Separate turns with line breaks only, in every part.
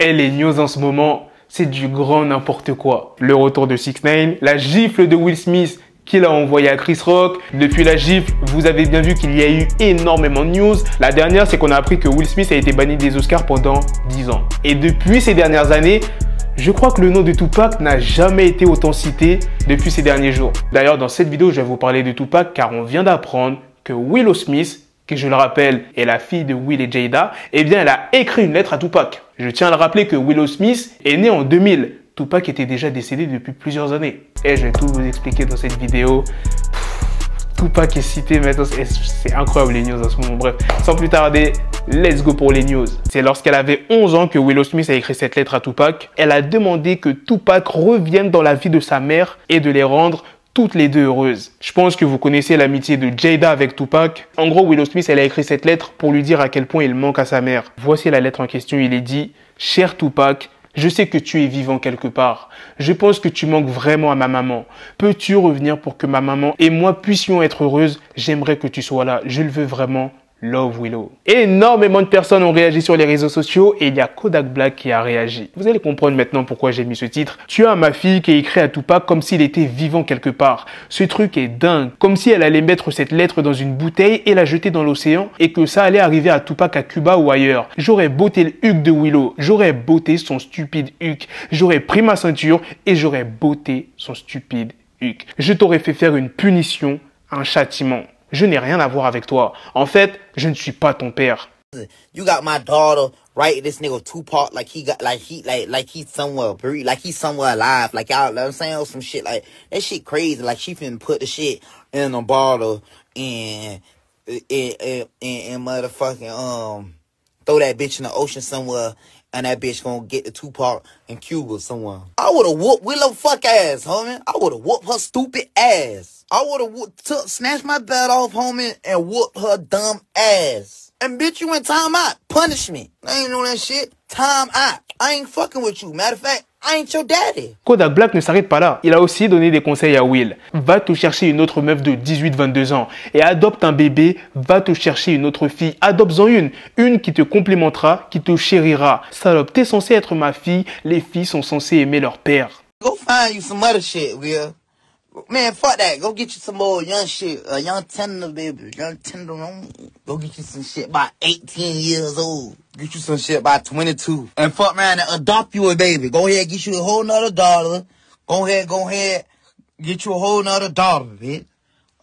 Et les news en ce moment, c'est du grand n'importe quoi. Le retour de 6ix9ine, la gifle de Will Smith qu'il a envoyé à Chris Rock. Depuis la gifle, vous avez bien vu qu'il y a eu énormément de news. La dernière, c'est qu'on a appris que Will Smith a été banni des Oscars pendant 10 ans. Et depuis ces dernières années, je crois que le nom de Tupac n'a jamais été autant cité depuis ces derniers jours. D'ailleurs, dans cette vidéo, je vais vous parler de Tupac car on vient d'apprendre que Willow Smith, qui je le rappelle est la fille de Will et Jada, eh bien elle a écrit une lettre à Tupac. Je tiens à le rappeler que Willow Smith est né en 2000. Tupac était déjà décédé depuis plusieurs années. Et je vais tout vous expliquer dans cette vidéo. Tupac est cité maintenant, c'est incroyable les news en ce moment. Bref, sans plus tarder, let's go pour les news. C'est lorsqu'elle avait 11 ans que Willow Smith a écrit cette lettre à Tupac. Elle a demandé que Tupac revienne dans la vie de sa mère et de les rendre toutes les deux heureuses. Je pense que vous connaissez l'amitié de Jada avec Tupac. En gros, Willow Smith, elle a écrit cette lettre pour lui dire à quel point il manque à sa mère. Voici la lettre en question, il est dit « Cher Tupac, je sais que tu es vivant quelque part. Je pense que tu manques vraiment à ma maman. Peux-tu revenir pour que ma maman et moi puissions être heureuses? J'aimerais que tu sois là. Je le veux vraiment. Love Willow. » Énormément de personnes ont réagi sur les réseaux sociaux et il y a Kodak Black qui a réagi. Vous allez comprendre maintenant pourquoi j'ai mis ce titre. Tu as ma fille qui a écrit à Tupac comme s'il était vivant quelque part. Ce truc est dingue. Comme si elle allait mettre cette lettre dans une bouteille et la jeter dans l'océan et que ça allait arriver à Tupac à Cuba ou ailleurs. J'aurais botté le huc de Willow. J'aurais botté son stupide huc. J'aurais pris ma ceinture et j'aurais botté son stupide huc. Je t'aurais fait faire une punition, un châtiment. Je n'ai rien à voir avec toi. En fait, je ne suis pas ton père.
You got my daughter writing this nigga Tupac like he's somewhere buried, like he's somewhere alive, like y'all know what I'm saying, or some shit like that shit crazy. Like she finna put the shit in a bottle and motherfucking throw that bitch in the ocean somewhere. And that bitch gonna get the Tupac in Cuba somewhere. I would've whooped Willow fuck ass, homie. I would've whooped her stupid ass. I would've snatched my belt off, homie, and whooped her dumb ass. And bitch, you in time out. Punish me. I ain't know that shit. Time out. I ain't fucking with you. Matter of fact, I ain't your daddy.
Kodak Black ne s'arrête pas là. Il a aussi donné des conseils à Will. Va te chercher une autre meuf de 18-22 ans et adopte un bébé. Va te chercher une autre fille. Adopte-en une qui te complémentera, qui te chérira. Salope, t'es censé être ma fille. Les filles sont censées aimer leur père.
Go find you some other shit, Will. Man, fuck that. Go get you some more young shit. Young tender, baby. Young tender. Go get you some shit by 18 years old. Get you some shit by 22. And fuck around and adopt you a baby. Go ahead, get you a whole nother daughter. Go ahead. Get you a whole nother daughter, bitch.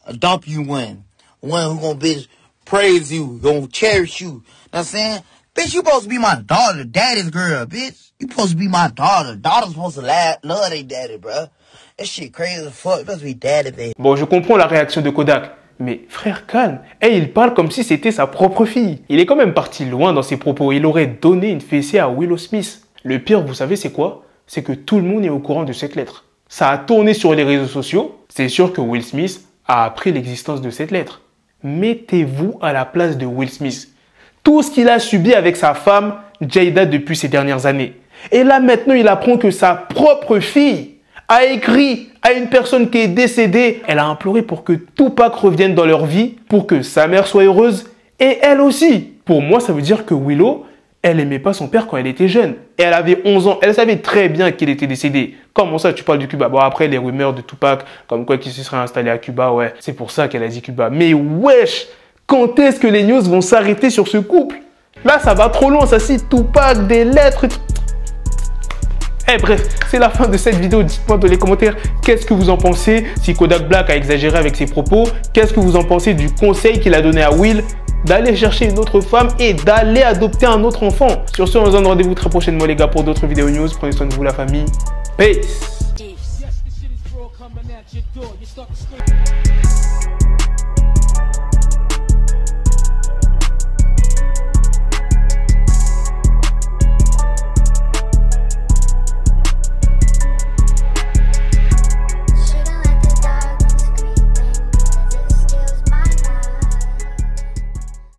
Adopt you one. One who gonna, bitch, praise you. Gonna cherish you. Know what I'm saying? Bitch, you supposed to be my daughter. Daddy's girl, bitch. You supposed to be my daughter. Daughter's supposed to love their daddy, bruh. That shit crazy as fuck. Supposed to be daddy, baby.
Bon, je comprends la réaction de Kodak. Mais frère, calme. Il parle comme si c'était sa propre fille. Il est quand même parti loin dans ses propos. Il aurait donné une fessée à Willow Smith. Le pire, vous savez c'est quoi? C'est que tout le monde est au courant de cette lettre. Ça a tourné sur les réseaux sociaux. C'est sûr que Will Smith a appris l'existence de cette lettre. Mettez-vous à la place de Will Smith. Tout ce qu'il a subi avec sa femme, Jada, depuis ces dernières années. Et là maintenant, il apprend que sa propre fille a écrit à une personne qui est décédée. Elle a imploré pour que Tupac revienne dans leur vie, pour que sa mère soit heureuse, et elle aussi. Pour moi, ça veut dire que Willow, elle aimait pas son père quand elle était jeune. Et elle avait 11 ans, elle savait très bien qu'il était décédé. Comment ça, tu parles du Cuba? Bon, après, les rumeurs de Tupac, comme quoi qu'il se serait installé à Cuba, ouais, c'est pour ça qu'elle a dit Cuba. Mais wesh, quand est-ce que les news vont s'arrêter sur ce couple? Là, ça va trop loin, ça cite Tupac, des lettres... Bref, c'est la fin de cette vidéo. Dites-moi dans les commentaires qu'est-ce que vous en pensez. Si Kodak Black a exagéré avec ses propos, qu'est-ce que vous en pensez du conseil qu'il a donné à Will d'aller chercher une autre femme et d'aller adopter un autre enfant. Sur ce, on se donne rendez-vous très prochainement les gars pour d'autres vidéos news. Prenez soin de vous la famille. Peace.